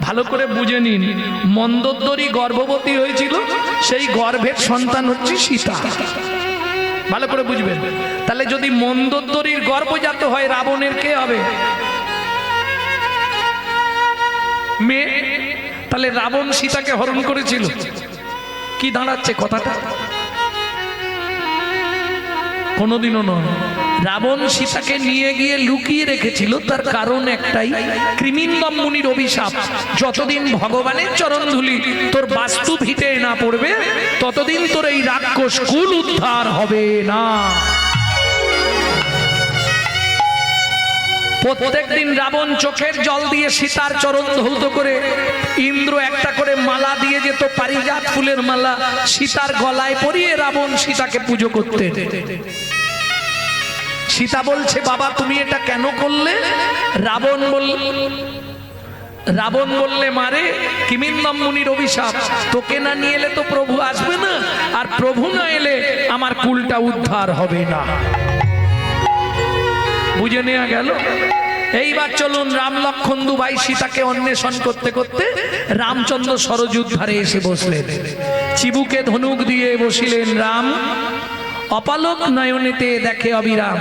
ভালো করে বুঝে নিন, মন্দোদরী গর্ভবতী হয়েছিল, সেই গর্ভের সন্তান হচ্ছে সীতা। ভালো করে বুঝবেন। তাহলে যদি মন্দোদরীর গর্ভজাত হয়, রাবণের কে হবে? মেয়ে। তাহলে রাবণ সীতাকে হরণ করেছিল। কি দাঁড়াচ্ছে কথাটা? কোনোদিনও নয়। রাবণ সীতাকে নিয়ে গিয়ে লুকিয়ে রেখেছিল, তার কারণ একটাই, কৃমিন্দম মুনির অভিশাপ। যতদিন ভগবানের চরণধুলি তোর বাস্তু ভিটে না পড়বে, ততদিন তোর এই রাক্ষস কুল উদ্ধার হবে না। প্রত্যেক দিন রাবণ চোখের জল দিয়ে সীতার চরণ ধৌত করে, ইন্দ্র একটা করে মালা দিয়ে যেত, পারিজাত ফুলের মালা, সীতার গলায় পরিয়ে রাবণ সীতাকে পুজো করতে। সীতা বলছে, বাবা তুমি এটা কেন করলে? রাবণ বললে, মারে কিমিন্দম মুনির অভিশাপ, তোকে না নিয়ে এলে তো প্রভু আসবে না, আর প্রভু না এলে আমার কুলটা উদ্ধার হবে না। বুঝে নেওয়া গেল। এইবার চলুন, রাম লক্ষণ দুভাই সীতাকে অন্বেষণ করতে করতে রামচন্দ্র সরযূর ধারে এসে বসলেন। চিবুকে ধনুক দিয়ে বসিলেন রাম, অপালক নয়নেতে দেখে অবিরাম।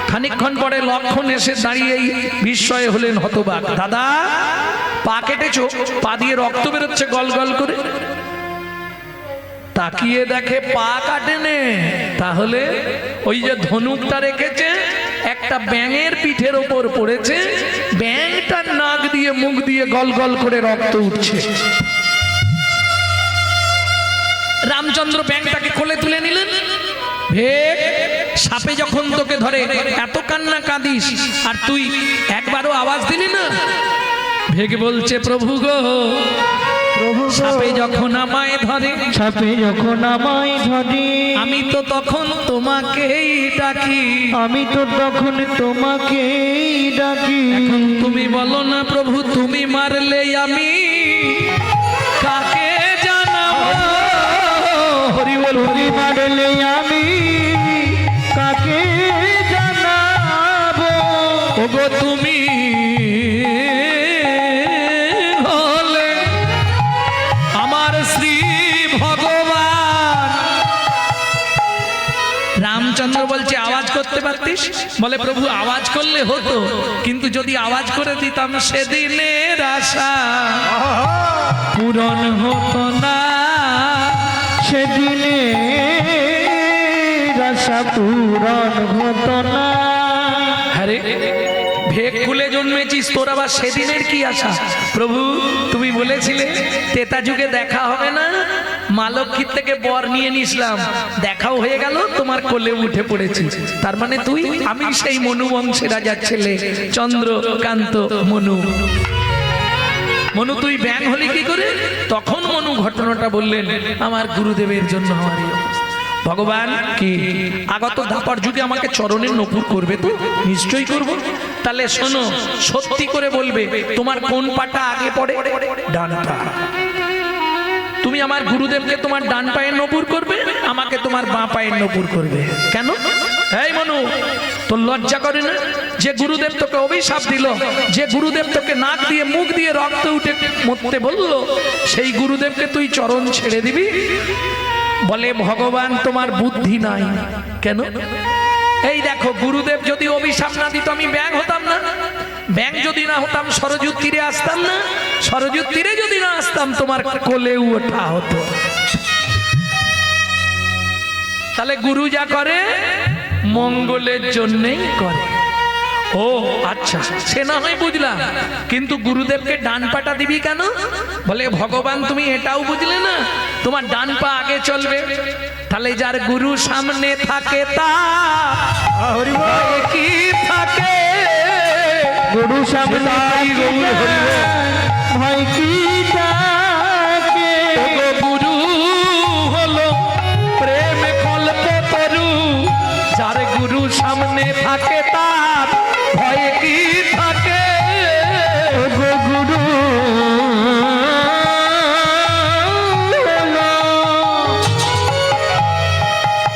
খানিকক্ষণ পরে লক্ষণ এসে দাঁড়িয়েই বিস্ময়ে হলেন হতবাক। দাদা পা কেটেছো? পা দিয়ে রক্ত বেরোচ্ছে গল গল করে। তাকিয়ে দেখে পা কাটেনে, তাহলে ওই যে ধনুকটা রেখেছে একটা ব্যাঙের পিঠের ওপর পড়েছে, ব্যাঙটার নাক দিয়ে মুখ দিয়ে গল গল করে রক্ত উঠছে। রামচন্দ্র ব্যাঙটাকে কোলে তুলে নিলেন। ভেক, সাপে যখন তোকে ধরে এত কান্না কাঁদিস, আর তুই একবারও আওয়াজ দিলি না। ভেক বলছে, প্রভু গো, সাপে যখন আমায় ধরে, সাপে যখন আমায় ধরে, আমি তো তখন তোমাকেই ডাকি, আমি তো তখন তোমাকেই ডাকি। এখন তুমি বলো না প্রভু, তুমি মারলে আমি কাকে জানাবো? হরি বল, হরি মারলে আমি কাকে জানাবো? ওগো তুমি হলে আমার শ্রী ভগবান। রামচন্দ্র বলছে, আওয়াজ করতে পারতিস? বলে, প্রভু আওয়াজ করলে হতো, কিন্তু যদি আওয়াজ করে দিতাম সেদিনের আশা পূরণ হতো না, সেদিনে আশা পূরণ হতো না। আরে ভেক খুলে জন্মেছিস, তোর আবার সেদিনের কি আশা? প্রভু তুমি বলেছিলে তেতা যুগে দেখা হবে না, মা লক্ষ্মীর থেকে বর নিয়ে নিসলাম, দেখাও হয়ে গেল, তোমার কোলে উঠে পড়েছি। তার মানে তুই, আমি সেই মনু বংশের রাজার ছেলে চন্দ্রকান্ত মনু। মনু তুই ব্যাং হলি কি করে? তখন মনু ঘটনাটা বললেন, আমার গুরুদেবের জন্য আমার এই অবস্থা। ভগবান কি আগত দাপর যুগে আমাকে চরণের নপুর করবে তো? নিশ্চয়ই করব। তাহলে শোনো, সত্যি করে বলবে তোমার কোন পাটা আগে পড়ে? ডান পা। তুমি আমার গুরুদেবকে তোমার ডান পায়ের নপুর করবে, আমাকে তোমার বাঁ পায়ের নপুর করবে। কেন? এই মনু, তোর লজ্জা করে না? যে গুরুদেব তোকে অভিশাপ দিল, যে গুরুদেব তোকে নাক দিয়ে মুখ দিয়ে রক্ত উঠে মরতে বললো, সেই গুরুদেবকে তুই চরণ ছেড়ে দিবি? বলে, ভগবান তোমার বুদ্ধি নাই। কেন? এই দেখো, গুরুদেব যদি অভিশাপ না দিত আমি ব্যাং হতাম না, ব্যাং যদি না হতাম সরযূর তীরে আসতাম না, সরযূর তীরে যদি না আসতাম তোমার কোলে ওঠা হতো। তাহলে গুরু যা করে মঙ্গলের জন্যই করে। ও আচ্ছা, সে না হয় বুঝলাম, কিন্তু গুরুদেবকে ডান পাটা দিবি কেন? বলে, ভগবান তুমি এটাও বুঝলে না, তোমার ডান পা আগে চলবে। তাহলে যার গুরু সামনে থাকে তার কি থাকে? গুরু সামনে ভয় কি থাকে? গুরু হলো প্রেম কল্পতরু, যার গুরু সামনে থাকে তার ভয় কি থাকে? গুরু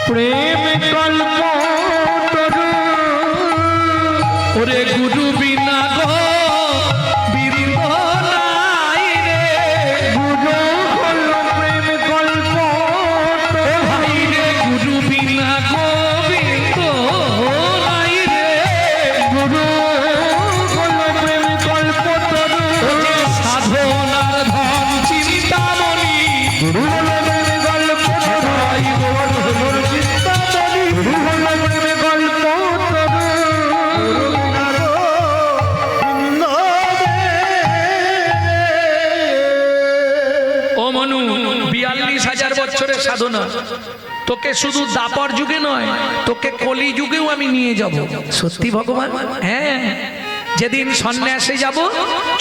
প্রেম কল্পতরু, ওরে গুরু বিনা গো বীর 2000 বছরের সাধনা, তোকে শুধু দাপর যুগে নয়, তোকে কলি যুগেও আমি নিয়ে যাব। সত্যি ভগবান? হ্যাঁ, যেদিন সন্ন্যাসে যাব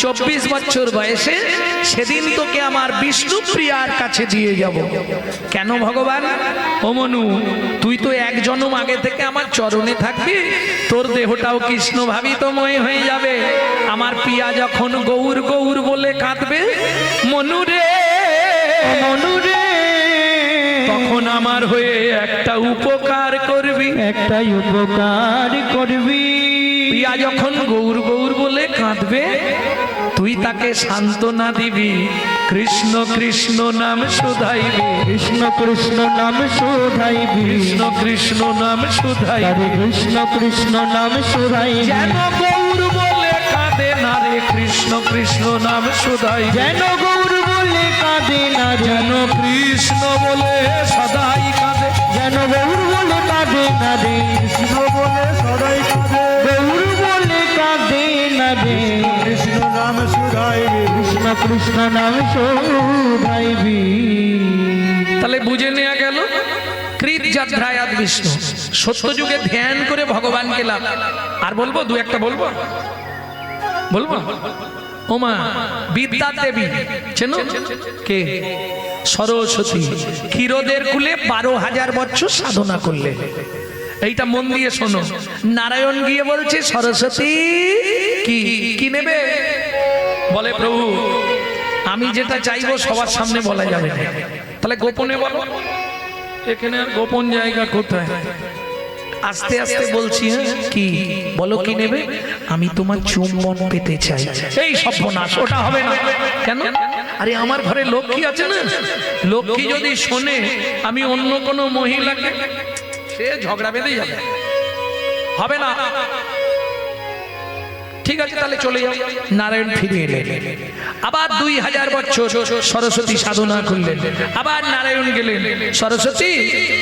24 বছর বয়সে, সেদিন তোকে আমার বিষ্ণু প্রিয়ার কাছে দিয়ে যাব। কেন ভগবান? ও মনু, তুই তো এক জন্ম আগে থেকে আমার চরণে থাকবি, তোর দেহটাও কৃষ্ণ ভাবিতময় হয়ে যাবে। আমার প্রিয়া যখন গৌর গৌর বলে কাঁদবে, মনু রে মনু রে, তখন আমার হয়ে একটা উপকার করবি, একটাই উপকার করবি। প্রিয়া যখন গৌর গৌর বলে কাঁদবে, তুই তাকে সান্ত্বনা দিবি, কৃষ্ণ কৃষ্ণ নাম শুধাইবি, কৃষ্ণ কৃষ্ণ নাম শোধাইবি, কৃষ্ণ কৃষ্ণ নাম শুধাইবি। কৃষ্ণ কৃষ্ণ নাম শোধাইবি। যেন গৌর বলে কাঁদে না রে, কৃষ্ণ কৃষ্ণ নাম শুধাইবি। যেন গৌর বলে কাঁদে না, যেন কৃষ্ণ বলে সদাই কাঁদে, যেন গৌর বলে কাঁদে না রে, কৃষ্ণ বলে সদাই কাঁদে, গৌর বলে কাঁদে না রে, কৃষ্ণ নাম শুধাইবি, কৃষ্ণ কৃষ্ণ নাম শুধাইবি। তাহলে বুঝে নেওয়া গেল কৃত যাত্রায়াত বিষ্ণু, সত্য যুগে ধ্যান করে ভগবানকে লাভ। আর বলবো দু একটা বলবো, বলবো ওমা বিদ্যা দেবী চেনো? কে? সরস্বতী। ক্ষীরদের কুলে 12,000 বছর সাধনা করলে। এইটা মন দিয়ে শোনো। নারায়ণ গিয়ে বলছে সরস্বতী কি কি নেবে? বলে প্রভু আমি যেটা চাইবো সবার সামনে বলা যাবে না, তাহলে গোপনে বলো। এখানে আর গোপন জায়গা কোথায়? আস্তে আস্তে বলছি। হ্যাঁ কি বলো, কি নেবে? আমি তোমার চুম্বন পেতে চাই। এই সর্বনাশ, ওটা হবে না। কেন? আরে আমার ঘরে লক্ষ্মী আছে না, লক্ষ্মী যদি শোনে আমি অন্য কোনো মহিলাকে, সে ঝগড়া বেঁধে যাবে, হবে না। ঠিক আছে তাহলে চলে যাও। নারায়ণ ফিরে এলেন, আবার 2000 বছর সরস্বতী সাধনা করলেন, আবার নারায়ণ গেলেন, সরস্বতী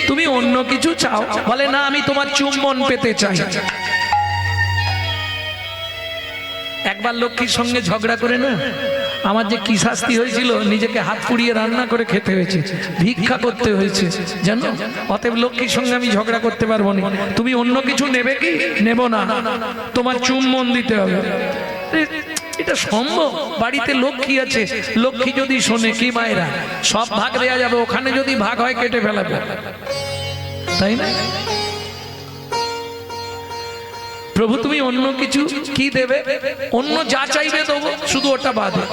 তুমি অন্য কিছু চাও? বলে না, আমি তোমার চুম্বন পেতে চাই। একবার লক্ষ্মীর সঙ্গে ঝগড়া করে না আমার যে কি শাস্তি হয়েছিল, নিজেকে হাত পুড়িয়ে রান্না করে খেতে হয়েছে, ভিক্ষা করতে হয়েছে জানো। অতএব লক্ষ্মীর সঙ্গে আমি ঝগড়া করতে পারবো না। তুমি অন্য কিছু নেবে কি? নেব না, তোমার চুম্বন দিতে হবে। এটা সম্ভব? বাড়িতে লক্ষ্মী আছে, লক্ষ্মী যদি শোনে, কি মায়েরা সব ভাগ দেয়া যাবে, ওখানে যদি ভাগ হয় কেটে ফেলাবে, তাই না? প্রভু তুমি অন্য কিছু কি দেবে? অন্য যা চাইবে দেবো, শুধু ওটা বাদে।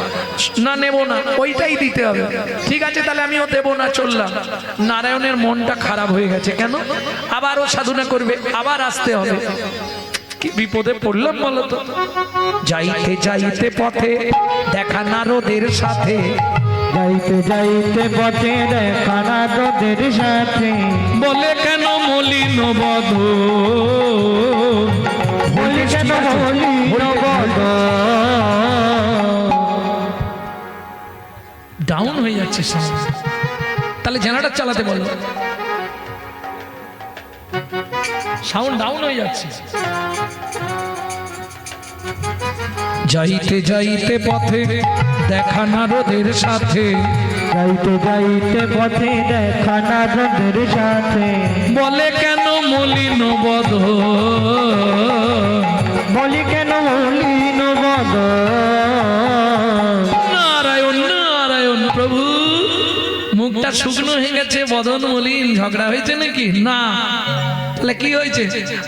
না নেব না, ওইটাই দিতে হবে। ঠিক আছে তাহলে আমিও দেব না, চললাম। নারায়ণের মনটা খারাপ হয়ে গেছে। কেন? আবারও সাধনা করবে, আবার আসতে হবে। কি বিপদে পড়লাম বলো তো। যাইতে যাইতে পথে দেখা নারদের সাথে, যাইতে যাইতে পথে দেখা নারদের সাথে, বলে কেন মলিন বধ, বলি কেন মলিন বধ। ডাউন হয়ে যাচ্ছে সাউন্ড, তাহলে জেনারেটর চালাতে বলো। সাউন্ড ডাউন হয়ে যাচ্ছে। যাইতে যাইতে পথে দেখা নারদের সাথে, যাইতে যাইতে পথে দেখা নারদের সাথে, বলে কেন মলিন বধ, বলি কেন মলিন বধ। নারায়ণ নারায়ণ। প্রভু মুখটা শুকনো হয়ে গেছে, বদন মলিন, ঝগড়া হয়েছে নাকি? না। তাহলে কি হয়েছে?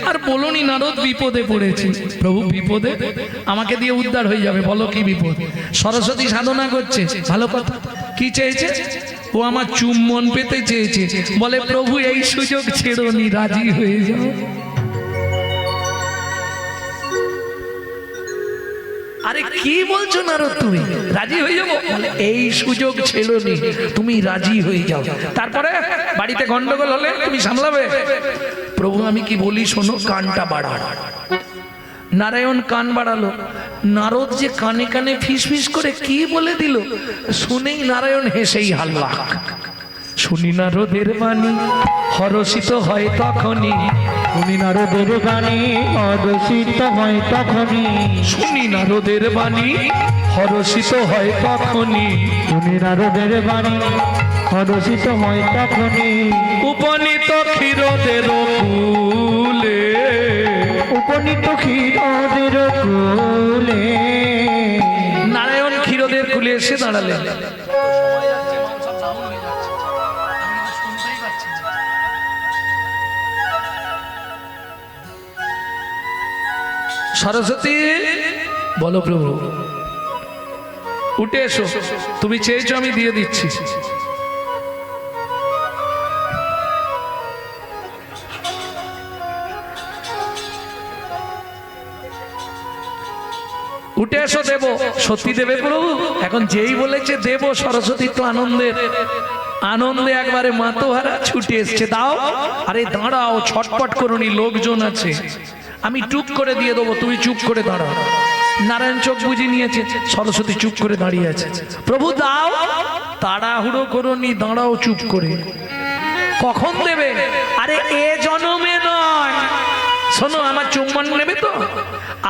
আর বলনি নারদ বিপদে পড়েছি। প্রভু বিপদে? আমাকে দিয়ে উদ্ধার হয়ে যাবে, বলো কি বিপদ? সরস্বতী সাধনা করছে, ভালো কথা। কি চেয়েছে? ও আমার চুম্বন পেতে চেয়েছে। বলে প্রভু এই সুযোগ ছেড়োনি, রাজি হয়ে যাও। আরে কি বলছো নারদ, তুমি রাজি হয়ে যাবো? এই সুযোগ ছেড়োনি, তুমি রাজি হয়ে যাও। তারপরে বাড়িতে গন্ডগোল হলে তুমি সামলাবে। প্রভু আমি কি বলি শোনো, কানটা বাড়া। নারায়ণ কান বাড়ালো। নারদ যে কানে কানে ফিস ফিস করে কি বলে দিল, শুনেই নারায়ণ হেসেই হাল্লা। শুনি নারদের বাণী হরষিত হয় তখনই, শুনি নারদের বাণী হরষিত হয় তখনই, শুনি নারদের বাণী হরষিত হয় তখনই, শুনি নারদের বাণী হরষিত হয় তখনই উপনীত ক্ষীরদের কুলে, উপনীত ক্ষীরদের কোলে। নারায়ণ ক্ষীরদের কুলে এসে দাঁড়ালেন। সরস্বতী বলো প্রভু, উঠে এসো, তুমি চেয়েছো আমি দিয়ে দিচ্ছি। উঠে এসো, দেব। সত্যি দেবে প্রভু? এখন যেই বলেছে দেব, সরস্বতী তো আনন্দে একবারে মাতোহারা ছুটে এসছে। দাও। আরে দাঁড়াও, ছটপট করুনি, লোকজন আছে, আমি টুক করে দিয়ে দেবো, তুমি চুপ করে দাঁড়াও। নারায়ণ চোখ বুঝে নিয়েছে, সরস্বতী চুপ করে দাঁড়িয়ে আছে। প্রভু দাও। তাড়াহুড়ো করুনি, দাঁড়াও চুপ করে। কখন দেবে? আরে এ জন্মে নয়। শোনো, আমার চুম্বন নেবে তো?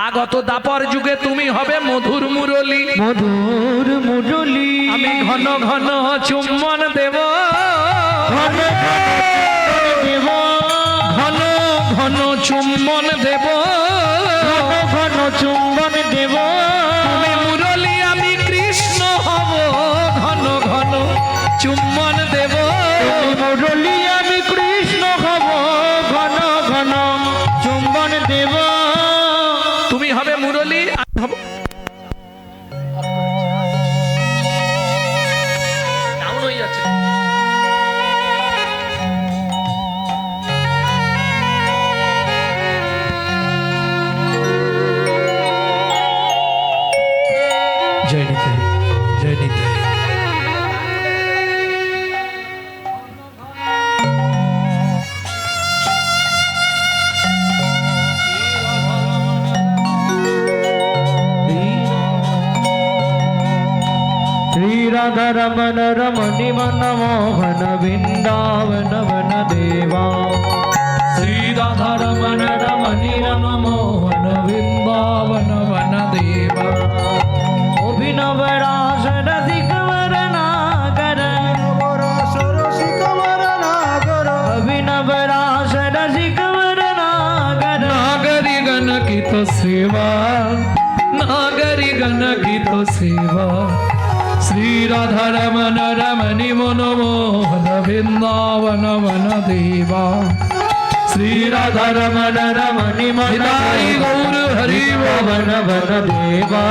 আগত দাপর যুগে তুমি হবে মধুর মুরলী, মধুর মুরলী। আমি ঘন ঘন চুম্বন দেব, ঘন দেব, ঘন ঘন চুম্বন দেব, ঘন ঘন চুম্বন দেব। তুমি মুরলী আমি কৃষ্ণ হব, ঘন ঘন চুম্বন দেব। তুমি মুরলী আমি কৃষ্ণ হব, ঘন ঘন চুম্বন দেব। তুমি হবে মুরলী, আমি হব। ডাউন হয়ে যাচ্ছে। জয় নিতাই, জয় নিতাই। श्री राधा रमन रमणि मन मोहन वृंदावन वन देवा। श्री राधा रमन रमणि रम मोहन वृंदावन वन देवा। अभिनव रास रसिक वरनागर, अभिनव रास रसिक वरनागर। नागरी गण की तो सेवा, नागरी गण की तो सेवा। श्री राधा रमन रमणि मनमोहन वृंदावन वन देवा। श्री राधा रमन रमणि हिताय गौर हरि वन वन देवा।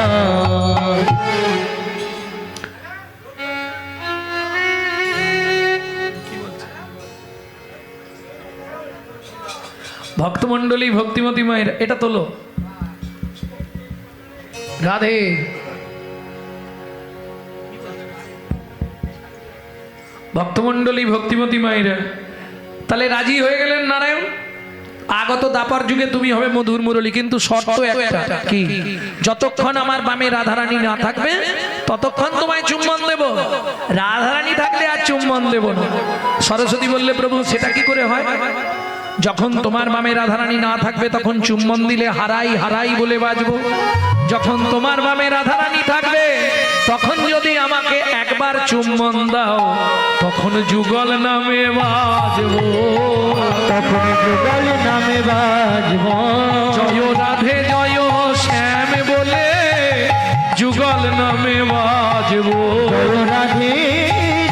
ভক্তমণ্ডলী, ভক্তিমতী মায়ের এটা তোলো। রাধে। ভক্তমণ্ডলী, ভক্তিমতী মায়েরা তাহলে রাজি হয়ে গেলেন নারায়ণ। আগত দাপর যুগে তুমি হবে মধুর মুরলী, কিন্তু শর্ত একটা, কি? যতক্ষণ আমার বামে রাধারানী না থাকবে ততক্ষণ তোমায় চুম্বন দেব, রাধারানী থাকলে আর চুম্বন দেব না। সরস্বতী বললে প্রভু সেটা কি করে হয়? যখন তোমার বামে রাধারানী না থাকবে তখন চুম্বন দিলে হারাই হারাই বলে বাজবো। যখন তোমার বামে রাধারানী থাকবে তখন যদি আমাকে একবার চুম্বন দাও তখন যুগল নামে বাজবো, তখন যুগল নামে বাজবো। জয় রাধে জয় শ্যাম বলে যুগল নামে বাজবো। জয় রাধে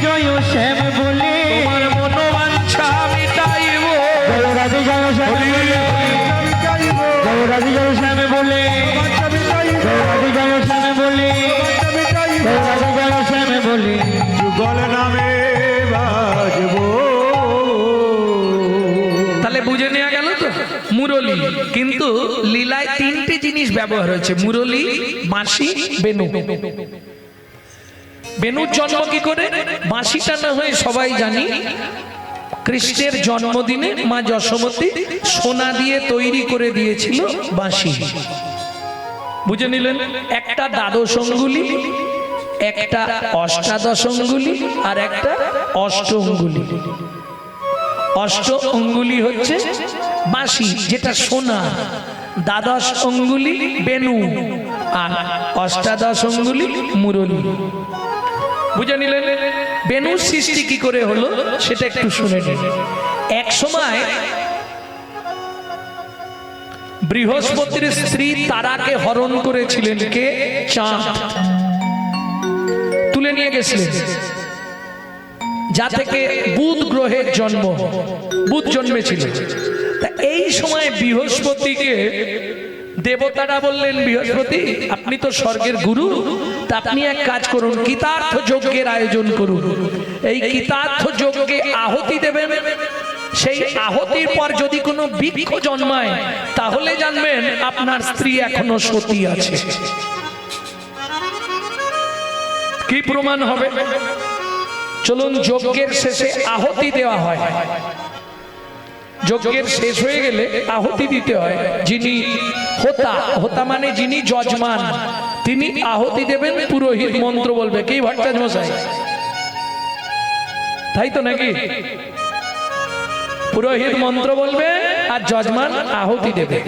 জয় শ্যাম বলে তোমার মনোবাঞ্ছা মিটাইব। জয় রাধে জয় শ্যাম বলে, জয় রাধে জয় শ্যাম বলে, জয় রাধে জয় শ্যাম বলে, জয় রাধে জয় শ্যাম বলে যুগল নামে বাজবো। তাহলে বুঝে নেওয়া গেল তো মুরলী। কিন্তু লীলায় তিনটি জিনিস ব্যবহার হয়েছে, মুরলী, বাঁশি, বেনু। বেনুর জন্ম কি করে? বাঁশিটা না হয়ে সবাই জানি কৃষ্ণের জন্মদিনে মা যশোমতী সোনা দিয়ে তৈরি করে দিয়েছিল বাঁশি। বুঝে নিলেন? একটা দ্বাদশ অঙ্গুলি, একটা অষ্টাদশ অঙ্গুলি, আর একটা অষ্ট অঙ্গুলি। অষ্ট অঙ্গুলি হচ্ছে বাঁশি, যেটা সোনা। দ্বাদশ অঙ্গুলি বেনু, আর অষ্টাদশ অঙ্গুলি মুরলী। বুঝে নিলেন? বেনুর সৃষ্টি কি করে হলো সেটা একটু শুনে নিন। এক সময় বৃহস্পতির স্ত্রী তারাকে হরণ করেছিলেন কে? চাঁদ তুলে নিয়ে গেছিলেন, যা থেকে বুধ গ্রহের জন্ম, বুধ জন্মেছিল। তা এই সময় বৃহস্পতিকে দেবতারা বললেন, বৃহস্পতি আপনি তো স্বর্গের গুরু, তা আপনি এক কাজ করুন, কৃতার্থ যজ্ঞের আয়োজন করুন। এই কৃতার্থ যজ্ঞে আহুতি দেবেন, সেই আহুতির পর যদি কোনো বৃক্ষ জন্মায় তাহলে জানবেন আপনার স্ত্রী এখনো সতী আছে। কি প্রমাণ হবে? চলুন, যজ্ঞের শেষে আহুতি দেওয়া হয়। যজ্ঞের শেষ হয়ে গেলে আহুতি দিতে হয়। যিনি হোতা, হোতা মানে যিনি যজমান, তিনি আহুতি দেবেন, পুরোহিত মন্ত্র বলবে। কি ভট্টাচার্য মশাই, তাই তো নাকি? পুরোহিত মন্ত্র বলবে আর যজমান আহুতি দেবে।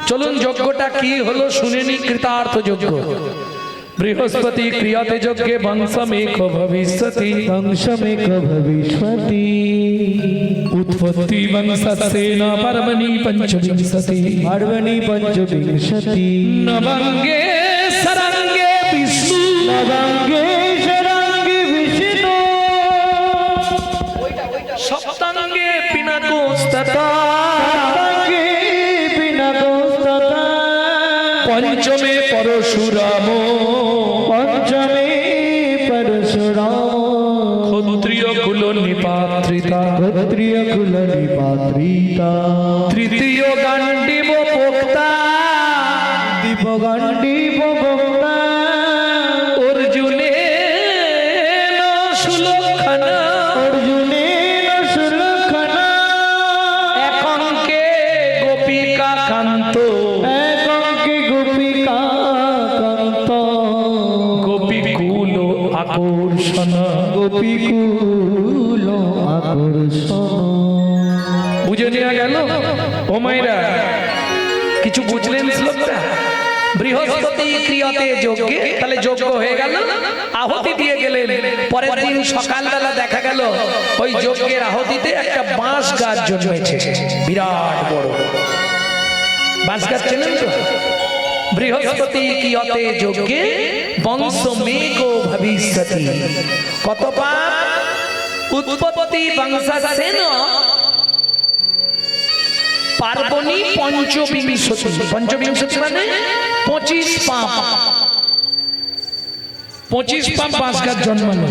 চলুন, যজ্ঞটা কি হলো শুনে নি। কৃতার্থ যজ্ঞ। বৃহস্পতি ক্রিয়তে যজ্ঞে বংশমেক ভবিষ্যতি, বংশমেক ভবিষ্যতি, উৎপত্তি বংশস্যেন পার্বণী পঞ্চবিংশতি, পার্বণী পঞ্চবিংশতি, নবাঙ্গে সরাঙ্গে বিষ্ণু, নবাঙ্গে সরাঙ্গে বিষ্ণু, সপ্তাঙ্গে পিনাকোস্ততা, সপ্তাঙ্গে পিনাকোস্ততা, পঞ্চমে পরশুরাম, পঞ্চমে পরশুরাম, ক্ষত্রিয় কুল নিপাত্রিতা, ক্ষত্রিয় কুল নিপাত্রিতা, তৃতীয় গান্ডীব পোক্তা, দীপগান্ডীব ভোক্তা, অর্জুনেন সুলক্ষণা, অর্জুনেন সুলক্ষণা, একাঙ্কে গোপিকা কান্ত, একাঙ্কে গোপিকা কান্ত, গোপীকুল আকর্ষণ, গোপীকুল আকর্ষণ। বুঝে নেওয়া গেল? ও মায়েরা, কিছু বুঝলেন শ্লোকটা? বৃহস্পতি ক্রিয়তে যজ্ঞে, তাহলে যজ্ঞ হয়ে গেল, আহুতি দিয়ে গেলেন। পরের দিন সকালবেলা দেখা গেল ওই যজ্ঞের আহুতিতে একটা বাঁশ গাছ জন্মেছে, বিরাট বড় বাঁশ গাছ। চেনেন তো? বৃহস্পতি ক্রিয়তে যজ্ঞে বংশমেক ভবিষ্যতি। কত পাপ? উৎপত্তি বংশস্যেন পার্বণী পঞ্চবিংশতি, পঞ্চবিংশতি মানে 25 পাপ, 25 পাপ বাঁশ গাছ জন্মানো।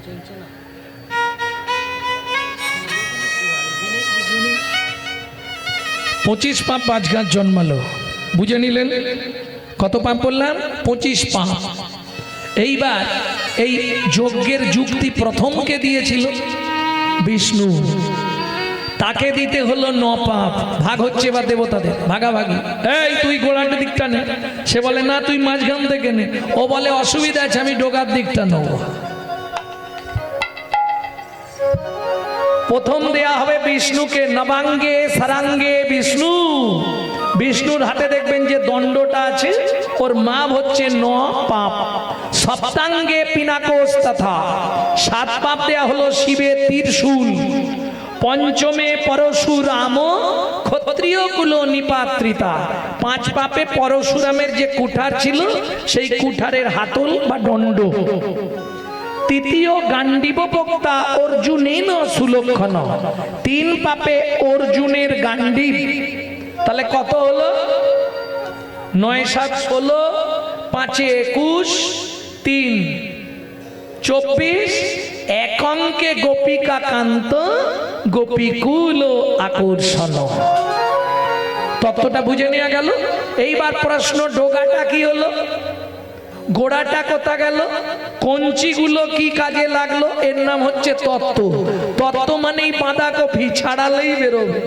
চলছে না। 25 পাপ বাঁশ গাছ জন্মালো। বুঝে নিলেন? কত পাপ বললাম? 25 পাপ। এইবার এই যজ্ঞের যুক্তি প্রথমকে দিয়েছিল বিষ্ণু, তাকে দিতে হলো 9 পাপ। ভাগ হচ্ছে বা দেবতাদের ভাগাভাগি। এই তুই গোড়ার দিকটা নে, সে বলে না তুই মাঝখান থেকে নে, ও বলে অসুবিধা আছে আমি ডোগার দিকটা নেব। প্রথম দেয়া হবে বিষ্ণুকে, নবাঙ্গে সরাঙ্গে বিষ্ণু। বিষ্ণুর হাতে দেখবেন যে দণ্ডটা আছে, ওর মাপ হচ্ছে 9 পাপ। সপ্তাঙ্গে পিনাকোস্তথা, 7 পাপ দেয়া হলো শিবের ত্রিশূল। পঞ্চমে পরশুরাম ক্ষত্রিয় কুল নিপাত্রিতা, 5 পাপে পরশুরামের যে কুঠার ছিল সেই কুঠারের হাতল বা দণ্ড। তৃতীয় গান্ডীব বক্তা অর্জুনেন সুলক্ষণ, 3 পাপে অর্জুনের গান্ডীব। তাহলে কত হলো? 9 7 16, 5 21, 3 24, এক অঙ্কে গোপিকা কান্ত, গোপীকুল আকর্ষণ। তত্ত্বটা বুঝে নেওয়া গেল। এইবার প্রশ্ন, ডোগাটা কি হলো? গোড়াটা কোথা গেল? কঞ্চিগুলো কি কাজে লাগলো? এর নাম হচ্ছে তত্ত্ব। তত্ত্ব মানেই বাঁধাকপি, ছাড়ালেই বেরোবে।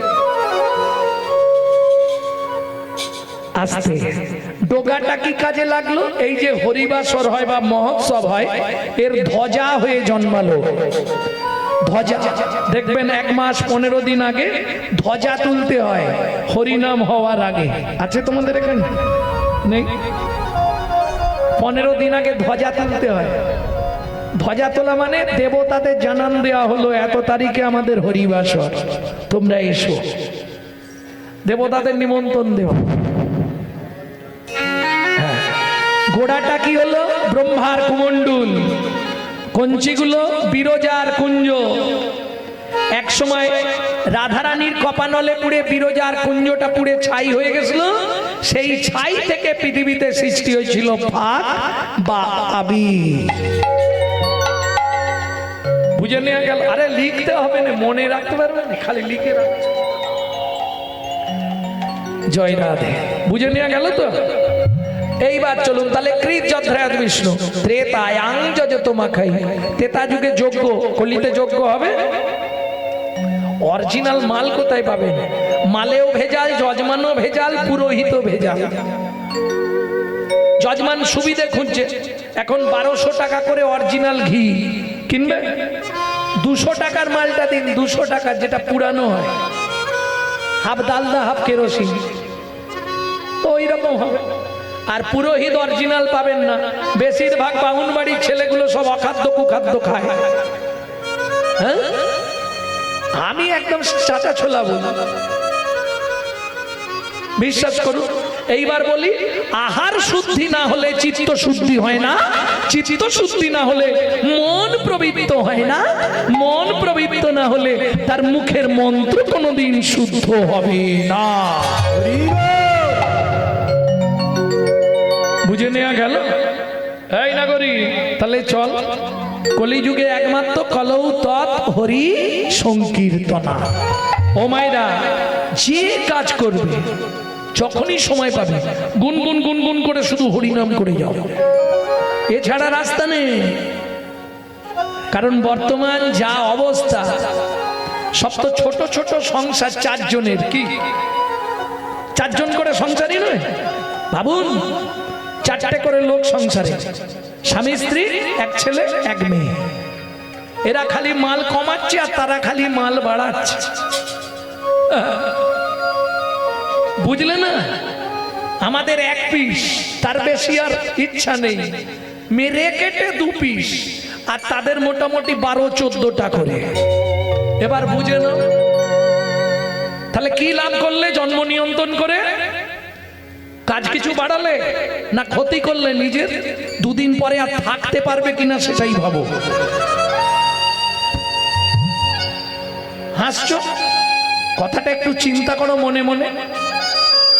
আস্তে ডোগাটা কি কাজে লাগলো? এই যে হরিবাসর হয় বা মহোৎসব হয়, এর ধ্বজা হয়ে জন্মালো। ধ্বজা দেখবেন 1 মাস 15 দিন আগে ধ্বজা তুলতে হয় হরিনাম হওয়ার আগে। আছে তোমাদের এখানে? নেই? 15 দিন আগে ধ্বজা তুলতে হয়। ধ্বজা তোলা মানে দেবতাদের জানান দেওয়া হলো এত তারিখে আমাদের হরিবাসর, তোমরা এসো। দেবতাদের নিমন্ত্রণ দেওয়া। হ্যাঁ, গোড়াটা কি হলো? ব্রহ্মার কুমণ্ডুল, কঞ্চিগুলো বিরজার কুঞ্জ। এক সময় রাধারানীর কপানলে পুড়ে বিরজার কুঞ্জটা পুড়ে ছাই হয়ে গেছিল। সেই ছাই থেকে পৃথিবীতে সৃষ্টি হয়েছিল ফাগ বা আবির। বুঝে নেওয়া গেল? আরে লিখতে হবে না, মনে রাখতে পারবে না, খালি লিখে রাখছে। জয় রাধে। বুঝে নেওয়া গেল তো? এইবার চলুন তাহলে কৃত যত্রায়াত বিষ্ণু ত্রেতায়াং যজতো মাখাই। তেতা যুগে যজ্ঞ, কলিতে যজ্ঞ হবে। অরিজিনাল মাল কোথায় পাবেন? মালেও ভেজাল, যজমানও ভেজাল, পুরোহিতও ভেজাল। যজমান সুবিধে খুঁজছে, এখন 1200 টাকা করে অরিজিনাল ঘি কিনবে। 200 টাকার মালটা দিন, 200 টাকার, যেটা পুরানো হয়। হাফ ডালদা হাফ কেরোসিন, তো ওই রকম হবে। আর পুরোহিত অরিজিনাল পাবেন না। বেশিরভাগ বামুন বাড়ির ছেলেগুলো সব অখাদ্য কুখাদ্য খায়। হ্যাঁ, আমি একদম চাচা ছোলা বলি, বিশ্বাস করুন। এইবার বলি, আহার শুদ্ধি না হলে চিত্ত শুদ্ধি হয় না, চিত্ত শুদ্ধি না হলে মন প্রবৃত্ত হয় না, মন প্রবৃত্ত না হলে তার মুখের মন্ত্র কোনোদিন শুদ্ধ হবে না। বুঝে নেওয়া গেল? এই নাগরী, তাহলে চল। কলিযুগে একমাত্র কলৌ তৎ হরি সংকীর্তনা। ও মায়েরা, যে কাজ করবে যখনই সময় পাবে গুনগুন গুনগুন করে শুধু হরিনাম করে যাও, এছাড়া রাস্তা নেই। কারণ বর্তমান যা অবস্থা, সব তো ছোট ছোট সংসার, 4 জনের। কি 4 জন করে সংসারই নয়? ভাবুন, 4টে করে লোক সংসারে, স্বামী স্ত্রী, 1 ছেলে 1 মেয়ে। এরা খালি মাল কমাচ্ছে আর তারা খালি মাল বাড়াচ্ছে। বুঝলে না? আমাদের 1 পিস, তার বেশি আর ইচ্ছা নেই। মেরে কেটে 2 পিস, আর তাদের মোটামুটি 12-14টা করে। এবার বুঝে না? তাহলে কি লাভ করলে জন্ম নিয়ন্ত্রণ করে? কাজ কিছু বাড়ালে না ক্ষতি করলে নিজের? 2 দিন পরে আর থাকতে পারবে কিনা সেটাই ভাবো। হাসছো? কথাটা একটু চিন্তা করো মনে মনে।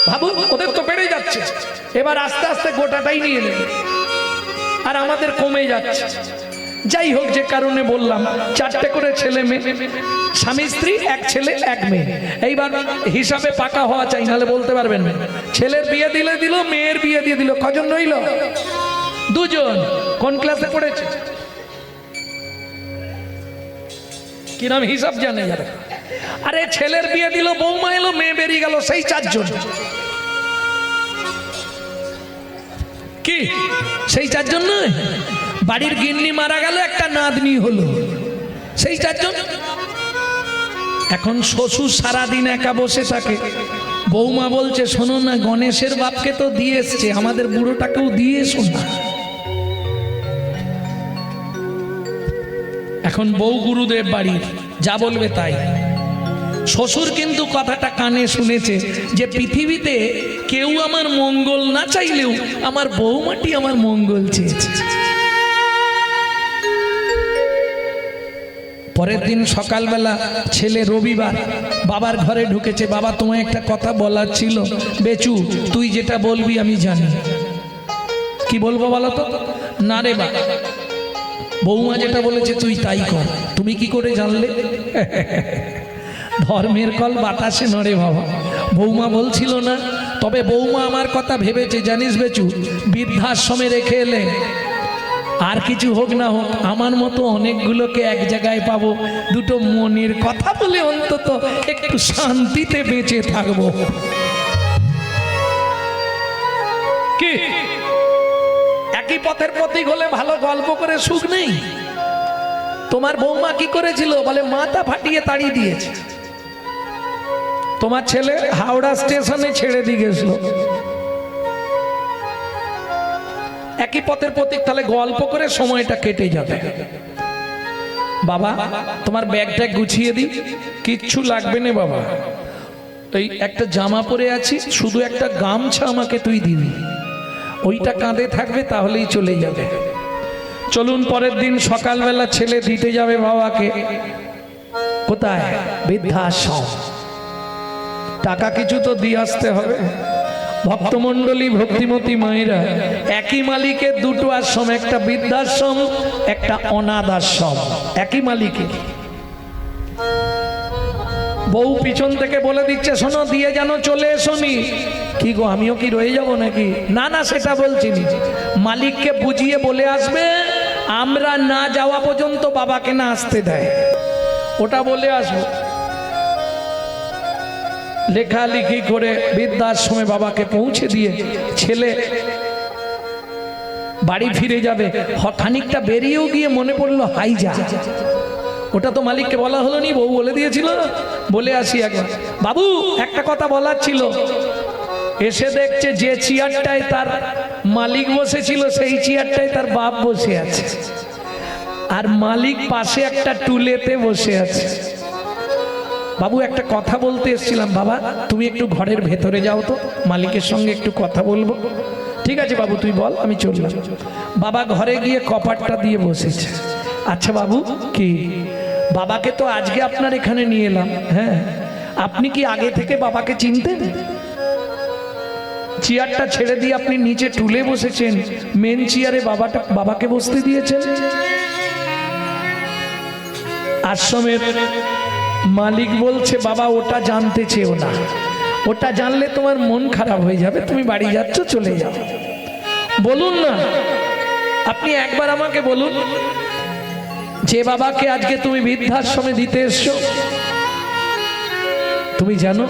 ভাবো, ওদের তো বেড়ে যাচ্ছে, এবার আস্তে আস্তে গোটাটাই নিয়ে নেবে, আর আমাদের কমে যাচ্ছে। যাই হোক, যে কারণে বললাম, 4টে করে ছেলে মেয়ে, স্বামী স্ত্রী, 1 ছেলে 1 মেয়ে। এইবার হিসাবে পাকা হওয়া চাই, নাহলে বলতে পারবেন না। ছেলের বিয়ে দিলে দিল, মেয়ের বিয়ে দিয়ে দিল, কজন রইল? 2 জন। কোন ক্লাসে পড়েছে? কি নাম? হিসাব জানে যারা। আরে ছেলের বিয়ে দিল, বৌমা এলো, মেয়ে বেরিয়ে গেল, সেই 4 জন। কি সেই 4 জন নয়? বাড়ির গিন্নি মারা গেল, একটা নাতনি হলো, সেই 4 জন। এখন শ্বশুর সারাদিন একা বসে থাকে, বৌমা বলছে, শোনো না, গণেশের বাপকে তো দিয়ে এসছে, আমাদের বুড়োটাকেও দিয়ে এসো না। এখন বউ গুরুদেব বাড়ির, যা বলবে তাই। শ্বশুর কিন্তু কথাটা কানে শুনেছে যে পৃথিবীতে কেউ আমার মঙ্গল না চাইলেও আমার বৌমাটি আমার মঙ্গল চেয়েছে। পরের দিন সকালবেলা ছেলে রবিবার বাবার ঘরে ঢুকেছে। বাবা, তোমায় একটা কথা বলার ছিল। বেচু, তুই যেটা বলবি আমি জানি। কি বলবো বলো তো? না রে বাবা, বৌমা যেটা বলেছে তুই তাই কর। তুমি কি করে জানলে? ধর্মের কল বাতাসে নড়ে বাবা। বৌমা বলছিল না? তবে বৌমা আমার কথা ভেবেছে, জানিস বেচু, বৃদ্ধাশ্রমে রেখে এলে আর কিছু হোক না হোক আমার মতো অনেকগুলোকে এক জায়গায় পাবো, 2টো মনের কথা বলে অন্তত একটু শান্তিতে বেঁচে থাকবো। কি একই পথের প্রতীক হলে ভালো গল্প করে সুখ নেই? তোমার বৌমা কি করেছিল বলে মাথা ফাটিয়ে তাড়িয়ে দিয়েছে। তোমার ছেলে হাওড়া স্টেশনে ছেড়ে দিয়ে গেছিল। একই পথের প্রতীক, তাহলে গল্প করে সময়টা কেটে যাবে। বাবা তোমার ব্যাগটা গুছিয়ে দিই, কিচ্ছু লাগবে না বাবা। এই একটা জামা পরে আছি, শুধু একটা গামছা আমাকে তুই দিবি, ওইটা কাঁধে থাকবে, তাহলেই চলে যাবে। চলুন পরের দিন সকালবেলা ছেলে দিতে যাবে বাবাকে। কোথায়? বৃদ্ধাশ্রম। টাকা কিছু তো দিয়ে আসতে হবে। ভক্তমণ্ডলী ভক্তিমতী মায়েরা, একই মালিকের দুটো আশ্রম, একটা বৃদ্ধাশ্রম একটা অনাথ আশ্রম, একই মালিকের। বউ পিছন থেকে বলে দিচ্ছে শোনো দিয়ে যেন চলে এসোনি। কি গো আমিও কি রয়ে যাব নাকি? না না সেটা বলছি না, মালিককে বুঝিয়ে বলে আসবে আমরা না যাওয়া পর্যন্ত বাবাকে না আসতে দেয়, ওটা বলে আসবো। লেখালেখি করে বৃদ্ধাশ্রমে বাবাকে পৌঁছে দিয়ে ছেলে বাড়ি ফিরে যাবে। খানিকটা বেরিয়েও গিয়ে মনে পড়লো হাইজা, ওটা তো মালিককে বলা হলো নি, বউ বলে দিয়েছিল, বলে আসি একবার। বাবু একটা কথা বলার ছিল। এসে দেখছে যে চেয়ারটায় তার মালিক বসেছিল সেই চেয়ারটায় তার বাপ বসে আছে, আর মালিক পাশে একটা টুলেতে বসে আছে। বাবু একটা কথা বলতে এসেছিলাম। বাবা তুমি একটু ঘরের ভেতরে যাও তো, মালিকের সঙ্গে একটু কথা বলবো। ঠিক আছে বাবু তুই বল, আমি চললাম। বাবা ঘরে গিয়ে কপাটটা দিয়ে বসেছে। আচ্ছা বাবু কি, বাবাকে তো আজকে আপনার এখানে নিয়ে এলাম, হ্যাঁ আপনি কি আগে থেকে বাবাকে চিনতেন? চেয়ারটা ছেড়ে দিয়ে আপনি নিচে টুলে বসেছেন, মেন চেয়ারে বাবাকে বসতে দিয়েছেন। আশ্রমের মালিক বলছে বাবা ওটা জানতে চেও না, ওটা জানলে তোমার মন খারাপ হয়ে যাবে, তুমি বাড়ি যাচ্ছ চলে যাও। বলুন না, আপনি একবার আমাকে বলুন, যে বাবাকে আজকে তুমি বৃদ্ধাশ্রমে দিতে এসছো, তুমি জানো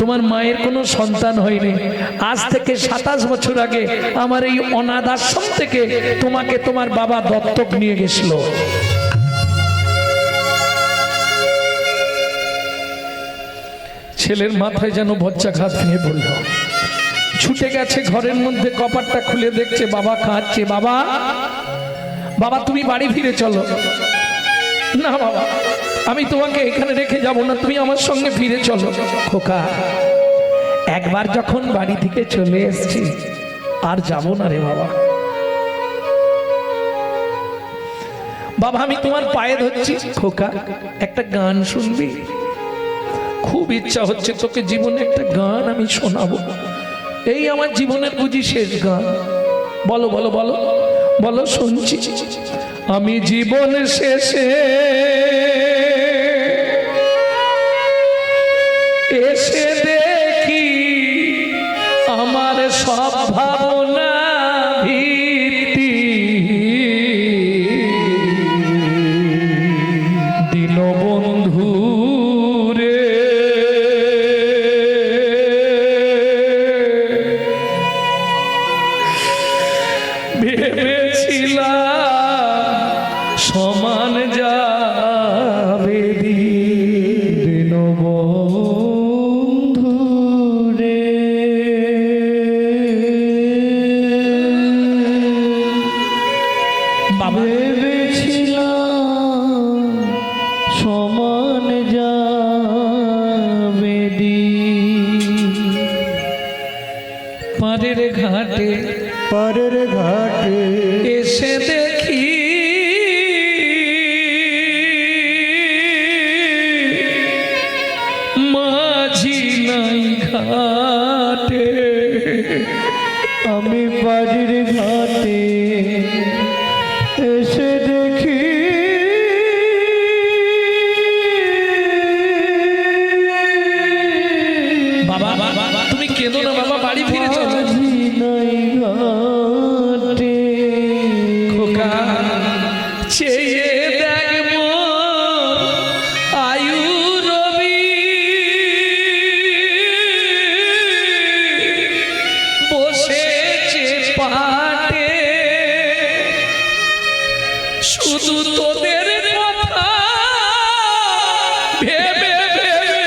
তোমার মায়ের কোনো সন্তান হয়নি। আজ থেকে 27 বছর আগে আমার এই অনাথ আশ্রম থেকে তোমাকে তোমার বাবা দত্তক নিয়ে গেছিল। ছেলের মাথায় যেন বজ্রাঘাত নিয়ে পড়ল, ছুটে গেছে ঘরের মধ্যে, কপাটটা খুলে দেখছে বাবা কাঁদছে। বাবা বাবা তুমি বাড়ি ফিরে চলো। না বাবা আমি তোমাকে এখানে রেখে যাব না, তুমি আমার সঙ্গে ফিরে চলো। খোকা একবার যখন বাড়ি থেকে চলে এসেছি আর যাব না রে বাবা। বাবা আমি তোমার পায়ে ধরছি। খোকা একটা গান শুনবি? খুব ইচ্ছা হচ্ছে তোকে জীবনে একটা গান আমি শোনাবো, এই আমার জীবনের বুঝি শেষ গান। বলো বলো বলো বলো, শুনছি। আমি জীবন শেষে এসে দেখি আমার সব ভাবনা ভিত্তি, দীনবন্ধু রে ভেবেছিলাম সমান যাবে দীনবন্ধু রে। বাবা ভেবেছিলাম সমান যাবে পারের ঘাটে পারের ঘাটে এসে দেখি মাঝি নাই ঘাটে। আমি বাড়ির ঘাটে এসে দেখি বাবা তুমি কেঁদো না বাবা, বাড়ি ফিরে চলো। মাঝি নাই ঘাটে। শুধু তোদের কথা ভেবে ভেবে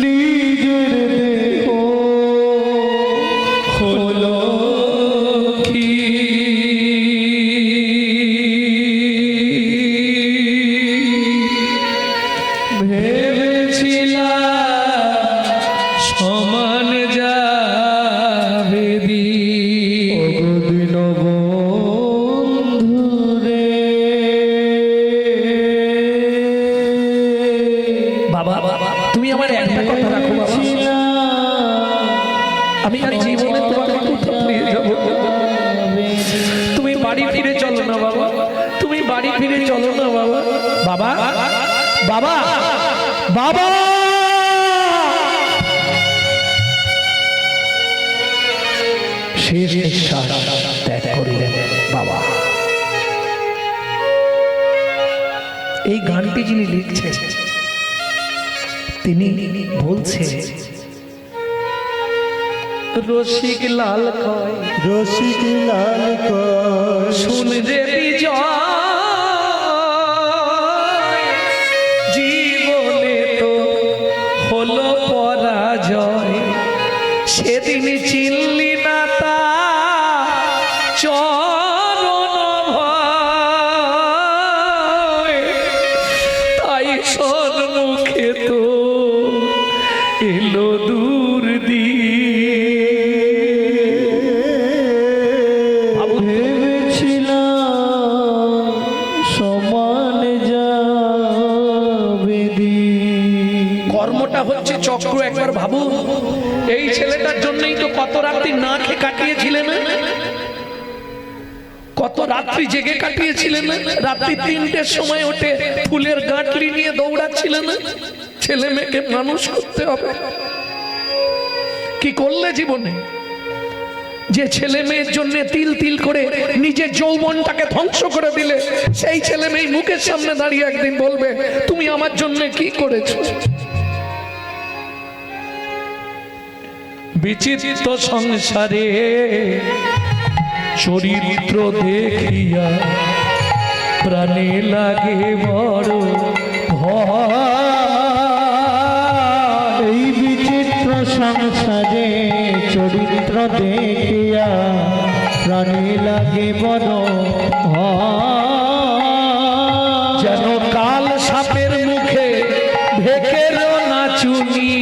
নিজের দেহ হলো কি ভেবেছিলাম সমান যাবে দিন। দিন বন্ধুরে বাবা তুমি আমার একটা কথা রাখো বাবা, আমি আর জীবনে তোমাকে কোথাও নিয়ে যাবো না। তুমি বাড়ি ফিরে চলো না বাবা, তুমি বাড়ি ফিরে চলো না বাবা। বাবা বাবা বাবা শেষ নিঃশ্বাস ত্যাগ করিলেন বাবা। এই গানটি যিনি লিখছেন তিনি বলছে রসিক লাল কয় রসিক লাল কয় শুন রে বিজয়, জীবনে তো হলো পরাজয়, সেদিন চিনলি না তা চরণ ভয়, তাই সন্মুখে তো এলো দূর ভেবেছিলাম সমান যাবে দিন। কর্মটা হচ্ছে চক্র। একবার ভাবুন, এই ছেলেটার জন্যই তো কত রাত্রি না খেয়ে কাটিয়েছিলেন, কত রাত্রি জেগে কাটিয়েছিলেন, রাত্রি 3টের সময় ওঠে ফুলের গাঁটলি নিয়ে দৌড়াচ্ছিলেন। ছেলে মেয়েকে মানুষ করতে হবে, কি করলে জীবনে? যে ছেলে মেয়ের জন্য তিল তিল করে নিজের যৌবনটাকে ধ্বংস করে দিলে, সেই ছেলে মেয়ে মুখের সামনে দাঁড়িয়ে একদিন বলবে তুমি আমার জন্য কি করেছো। বিচিত্র সংসারে চরিত্র দেখিয়া প্রাণে লাগে বড় ভয়। এই বিচিত্র সংসারে চরিত্র দেখিয়া প্রাণী লাগে বড় ভয়। যেন কাল সাপের মুখে ভেকেরও নাচুনি,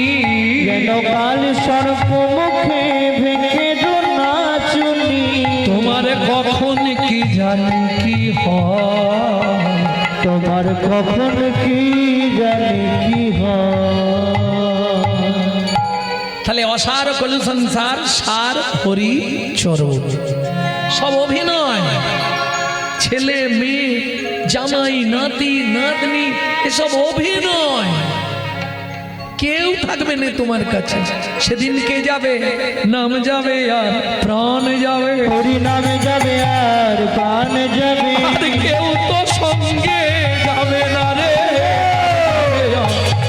যেন কাল সর্প মুখে ভেকেরও নাচুনি। তোমার কখন কি জানি কি হয়, তোমার কখন কি জানি কি হয়। তাহলে অসার কলু সংসার সার হরি চরণ, সব অভিনয়। ছেলে মেয়ে জামাই নাতি নাতনি এসব অভিনয়, কেউ থাকবে না তোমার কাছে। সেদিন কে যাবে? নাম যাবে আর প্রাণ যাবে, হরি নামে যাবে আর প্রাণ যাবে। আর কেউ তো সঙ্গে যাবে না রে,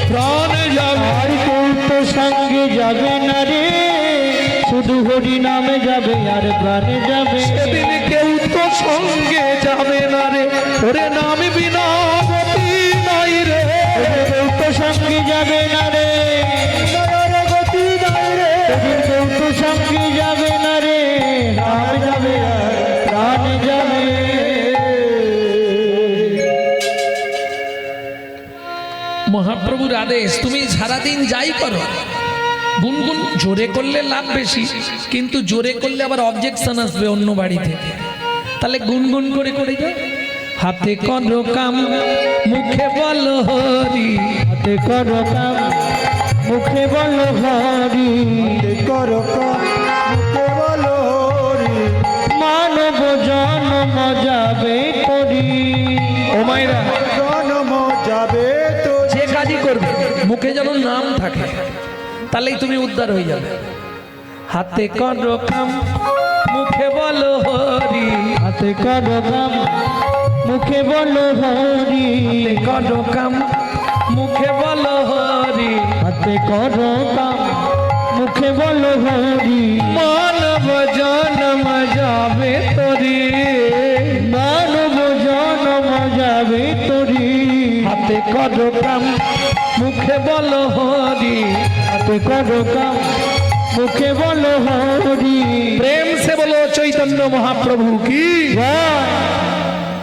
প্রাণ যাবে। আর কেউ তো সঙ্গে যাবে না রে, শুধু হরি নামে যাবে আর প্রাণ যাবে। সেদিন কেউ তো সঙ্গে যাবে না রে, ওরে নাম বিনা গতি নাই রে। কেউ তো সঙ্গে যাবে না রে, গতি নাই রে। কেউ তো সঙ্গে যাবে না রে, নাম যাবে আর প্রাণ যাবে। মহাপ্রভুর আদেশ, তুমি সারাদিন যাই করো গুনগুন জোরে করলে লাভ বেশি, কিন্তু জোরে করলে আবার অবজেকশন আসবে অন্য বাড়ি থেকে। তাহলে গুনগুন করে করে যাও। হাতে করো কাম মুখে বলো হরি, হাতে করো কাম মুখে বলো হরি, করো কাম মুখে বলো হরি। মানব জন্ম যাবে করি, ও মায়েরা জন্ম যাবে তো। যে কাজই করবে মুখে যেন নাম থাকে, তাহলেই তুমি উদ্ধার হয়ে যাবে। হাতে করো কাম মুখে বলো হরি, হাতে করো কাম মুখে বলো হরি, হাতে করো কাম মুখে বলো হরি। হাতে করো কাম মুখে বলো হরি। মানব জন্ম যাবে তোরে, করো কাম মুখে বলো হরি হাতে করো কাম মুখে বলো হরি प्रेम से बोलो चैतन्य महाप्रभु की জয়।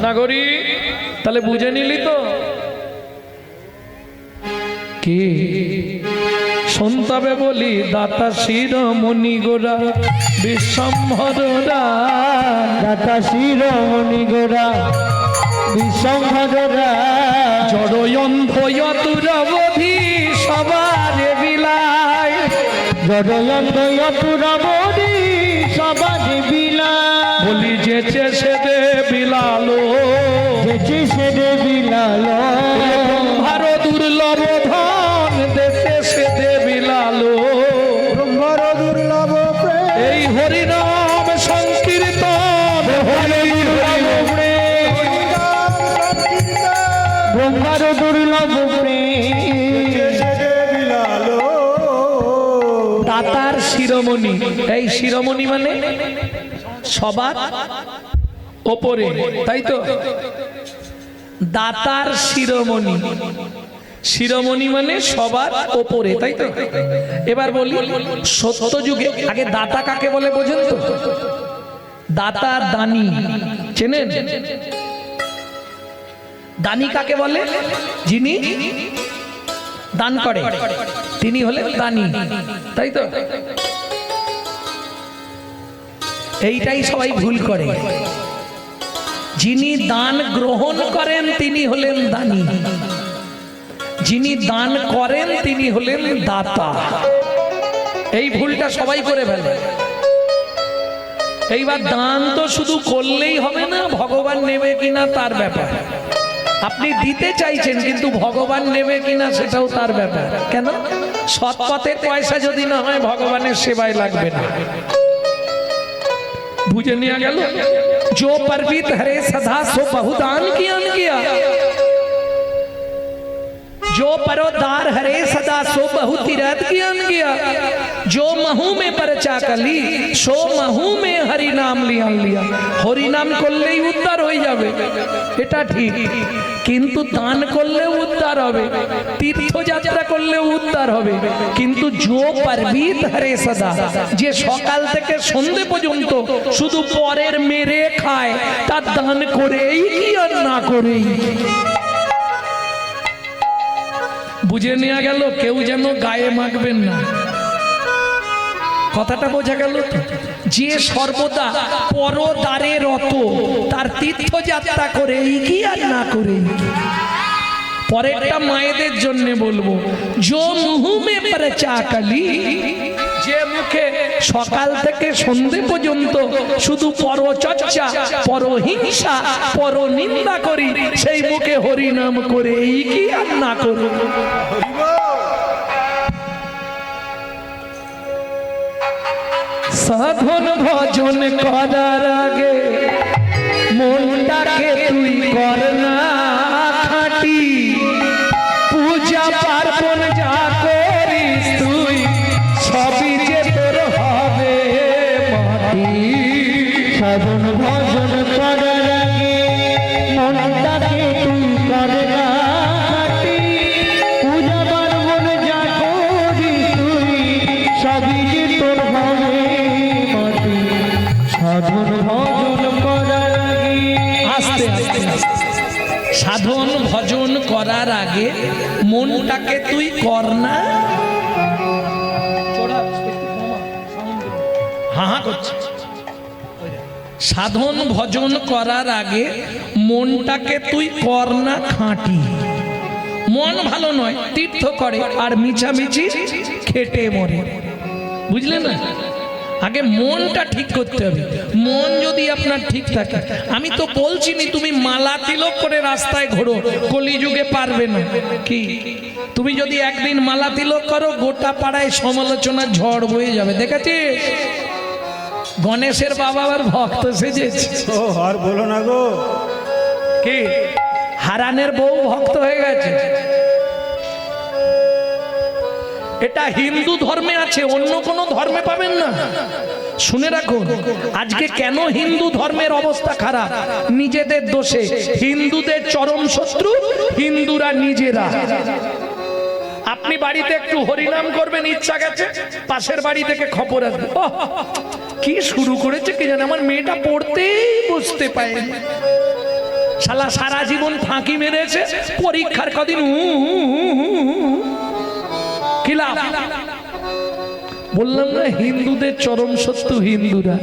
নাগরী তাহলে বুঝে নিলি তো কি সন্তাবে বলি দাতা শিরোমণি গোরা বিশ্বম্ভরা দাতা শিরোমণি গোরা বিশ্বম্ভরা জড়য়ন্ধয়তুরবধি সবার বিলায় জড়য়ন্তয়তুরবধি সবার বিলায় বলি যেচে সেদে বিলালো যেচে সেদে বিলালো ব্রহ্মার দুর্লভ ধন দেশে সেদে বিলালো ব্রহ্মর দুর্লভ প্রেম এই হরিনাম সংকীর্তন হরি হরি ব্রহ্মর দুর্লভ প্রেম দাতার শিরোমণি এই শিরোমণি মানে সবার ওপরে তাই তো দাতার শিরোমণি শিরোমণি মানে সবার ওপরে তাই তো এবার বলি সত্য যুগে আগে দাতা কাকে বলে বোঝেন তো দাতা দানি চেনেন দানি কাকে বলে যিনি দান করে তিনি হলেন দানি তাই তো এইটাই সবাই ভুল করে যিনি দান গ্রহণ করেন তিনি হলেন দানি যিনি দান করেন তিনি হলেন দাতা এই ভুলটা সবাই করে ফেলে এইবার দান তো শুধু করলেই হবে না ভগবান নেবে কিনা তার ব্যাপার আপনি দিতে চাইছেন কিন্তু ভগবান নেবে কিনা সেটাও তার ব্যাপার কেন সৎ পথের পয়সা যদি না হয় ভগবানের সেবায় লাগবে না বুঝে নিয়ে গেল जो परवित हरे सदा सो बहुदान किया जो परोदार हरे सदा सो बहु तीरथ किया जो महू में परचा कली सो महू में हरि नाम लिया हरि नाम করলেই উদ্ধার হয়ে যাবে এটা ঠিক কিন্তু দান করলে উদ্ধার হবে তীর্থযাত্রা করলে উদ্ধার হবে কিন্তু जो परवित हरे सदा যে সকাল থেকে সন্ধে পর্যন্ত শুধু পরের মেরে খায় তার দান করেই কি আর না করেই বুঝে নেওয়া গেল কেউ যেন গায়ে মাখবেন না কথাটা বোঝা গেল তো যে সর্বদা পরদারে রত তার তীর্থযাত্রা করে কি আর না করে পরেরটা মায়েদের জন্য বলবো जो मुंह में परचा कली যে মুখে সকাল থেকে সন্ধে পর্যন্ত শুধু পরচর্চা পরহিংসা পরনিন্দা করি সেই মুখে হরি নাম করে কি আর না করে সাধন ভজন করার আগে মনটাকে তুই কর না খাঁটি পূজা পার্বণ যা করিস তুই সবই যে তোর হবে মাটি সাধন ভজন করার আগে মনটাকে তুই করে না খাটি পূজা পার্বণ যা করি তুই সবই যে তোর হবে মাটি সাধন ভজন করার আগে আস্তে আস্তে সাধন ভজন করার আগে মনটাকে তুই কর না হা করছে সাধন ভজন করার আগে মনটাকে তুই কর না খাঁটি মন ভালো নয় তীর্থ করে আর মিছামিছি খেটে মরে বুঝলে না আগে মনটা ঠিক করতে হবে মন যদি আপনার ঠিক থাকে আমি তো বলছি নি তুমি মালা তিলক করে রাস্তায় ঘোরো কলিযুগে পারবে না কি তুমি যদি একদিন মালা তিলক করো গোটা পাড়ায় সমালোচনার ঝড় বয়ে যাবে দেখেছিস গণেশের বাবা আবার ভক্ত সেজেছে ও আর বলো না গো কি হারানের বউ ভক্ত হয়ে গেছে এটা হিন্দু ধর্মে আছে অন্য কোনো ধর্মে পাবেন না শুনে রাখুন, আজকে কেন হিন্দু ধর্মের অবস্থা খারাপ? নিজেদের দোষে। হিন্দুদের চরম শত্রু হিন্দুরা নিজেরা। আপনি বাড়িতে একটু হরিনাম করবেন, ইচ্ছা গেছে, পাশের বাড়ি থেকে খবর আসবে, ওহ, কি শুরু করেছে কি জানে, আমার মেয়েটা পড়তেই বুঝতে পারেনি, শালা সারা জীবন ফাঁকি মেরেছে, পরীক্ষার কদিন কি লাভ? বললাম না হিন্দুদের চরম শত্রু হিন্দুরা।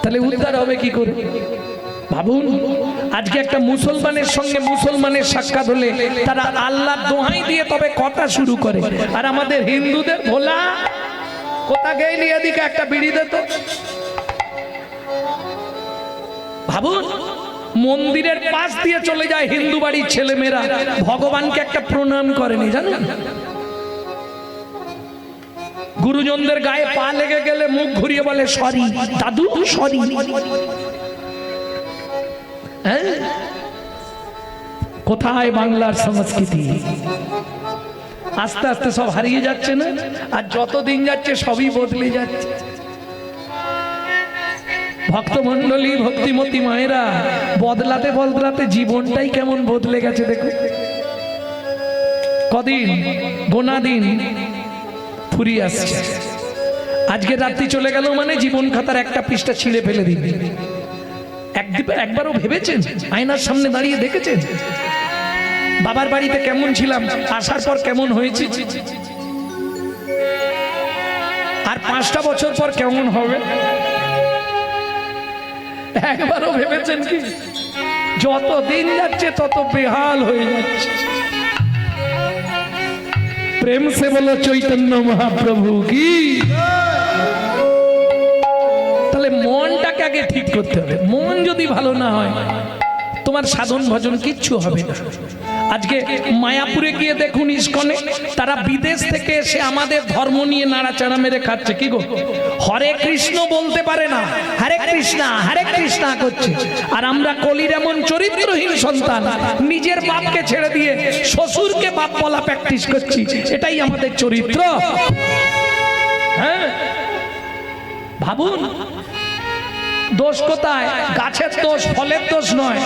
তাহলে উদ্ধার হবে কি করে? ভাবুন, আজকে একটা মুসলমানের সঙ্গে মুসলমানের সাক্ষাৎ হলে তারা আল্লাহর দোহাই দিয়ে তবে কথা শুরু করে, আর আমাদের হিন্দুদের ভোলা কোথা গেলি এদিকে একটা বিড়ি দে তো। ভাবুন, মন্দিরের পাশ দিয়ে চলে যায় হিন্দু বাড়ির ছেলেমেয়েরা, ভগবানকে একটা প্রণাম করেনি, জানেন? গুরুজনদের গায়ে পা লেগে গেলে মুখ ঘুরিয়ে বলে সরি দাদু, সরি। কোথায় বাংলার সংস্কৃতি? আস্তে আস্তে সব হারিয়ে যাচ্ছে না? আর যত দিন যাচ্ছে সবই বদলে যাচ্ছে। ভক্তমণ্ডলী, ভক্তিমতী মায়েরা, বদলাতে বদলাতে জীবনটাই কেমন বদলে গেছে দেখো। কদিন গোনা দিন ফুরিয়ে আসছে। আজকে রাত্রি চলে গেল মানে জীবন খাতার একটা পৃষ্ঠা ছিঁড়ে ফেলে দিবে। একবারও ভেবেছেন? আয়নার সামনে দাঁড়িয়ে দেখেছেন বাবার বাড়িতে কেমন ছিলাম, আসার পর কেমন হয়েছে, আর 5টা বছর পর কেমন হবে? একবারও ভেবেছেন কি? যত দিন যাচ্ছে তত বেহাল হয়ে যাচ্ছে। প্রেম সে বলো চৈতন্য মহাপ্রভু কি। তাহলে মনটাকে আগে ঠিক করতে হবে। মন যদি ভালো না হয় তোমার সাধন ভজন কিচ্ছু হবে না। আজকে মায়াপুরে গিয়ে দেখুন ইস্কনে, তারা বিদেশ থেকে এসে আমাদের ধর্ম নিয়ে নাড়াচাড়া মেরে খাচ্ছে। কি গো, হরে কৃষ্ণ বলতে পারে না, হরে কৃষ্ণা করছে। আর আমরা কলির এমন চরিত্রহীন সন্তান, নিজের বাপকে ছেড়ে দিয়ে শ্বশুরকে বাপ বলা প্র্যাকটিস করছি। এটাই আমাদের চরিত্র। হ্যাঁ, ভাবুন দোষ কোথায়? গাছের দোষ, ফলের দোষ নয়।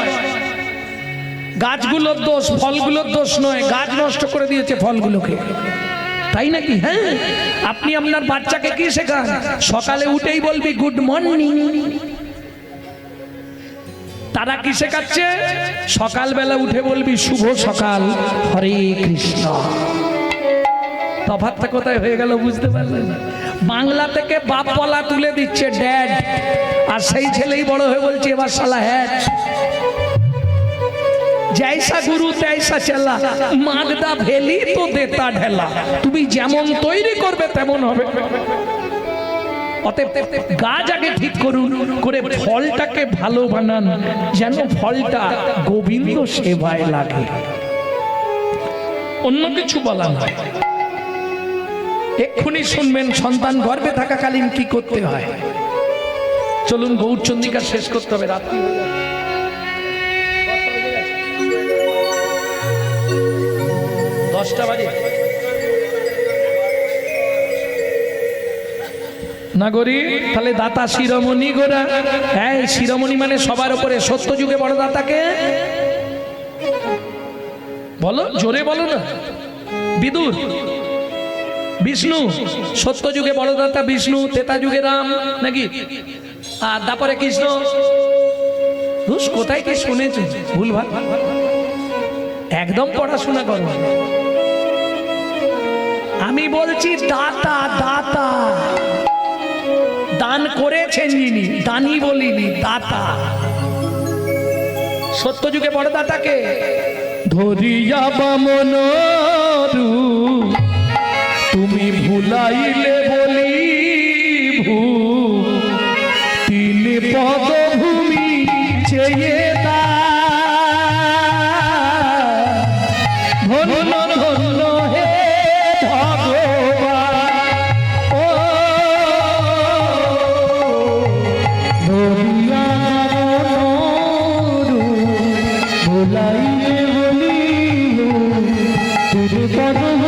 গাছগুলোর দোষ, ফলগুলোর দোষ নয়। গাছ নষ্ট করে দিয়েছে ফলগুলোকে, তাই নাকি? হ্যাঁ, আপনি আপনার বাচ্চাকে কি শেখান? সকালে উঠেই বলবি গুড মর্নিং। তারা কি শেখাচ্ছে? সকালবেলা উঠে বলবি শুভ সকাল, হরে কৃষ্ণ। তফাৎটা কোথায় হয়ে গেল বুঝতে পারলেন? বাংলা থেকে বাপ বলা তুলে দিচ্ছে ড্যাড, আর সেই ছেলেই বড় হয়ে বলছে এবার শালা হ্যাড। जैसा गुरु तैसा चला, मागदा भेली तो देता ढेला। তুমি যেমন তৈরি করবে তেমন হবে। অতএব গাছ আগে ঠিক করুন, করে ফলটাকে ভালো বানান, যেন ফলটা গোবিন্দ সেবায় লাগে, অন্য কিছু বলা নয়। এক্ষুনি শুনবেন সন্তান গর্ভে থাকাকালীন কি করতে হয়। চলুন গৌরচন্দ্রিকা শেষ করতে হবে, রাত্রি হয়ে যাচ্ছে। 10টা বাজে। নাগরী তাহলে দাতা শিরোমণি গোরা। হ্যাঁ, শিরোমণি মানে সবার উপরে। সত্য যুগে বড় দাতাকে বলো, জোরে বলো না। বিদুর, বিষ্ণু। সত্য যুগে বড় দাতা বিষ্ণু, ত্রেতা যুগে রাম নাকি, আর তারপরে কৃষ্ণ। কোথায় কি শুনেছে ভুলভাল? একদম পড়াশোনা করো। আমি বলছি দাতা, দাতা দান করেছেন যিনি, দানি বলিনি, দাতা। সত্য যুগে বড় দাতাকে ধরিয়া বামন তুমি ভুলাইলে বলি ভূ, তিন পদভূমি চেয়ে দা, ধন্য ধন্য হে ভগবান। ও ধরিয়া বামন ভুলাইলে বলি তিন পদ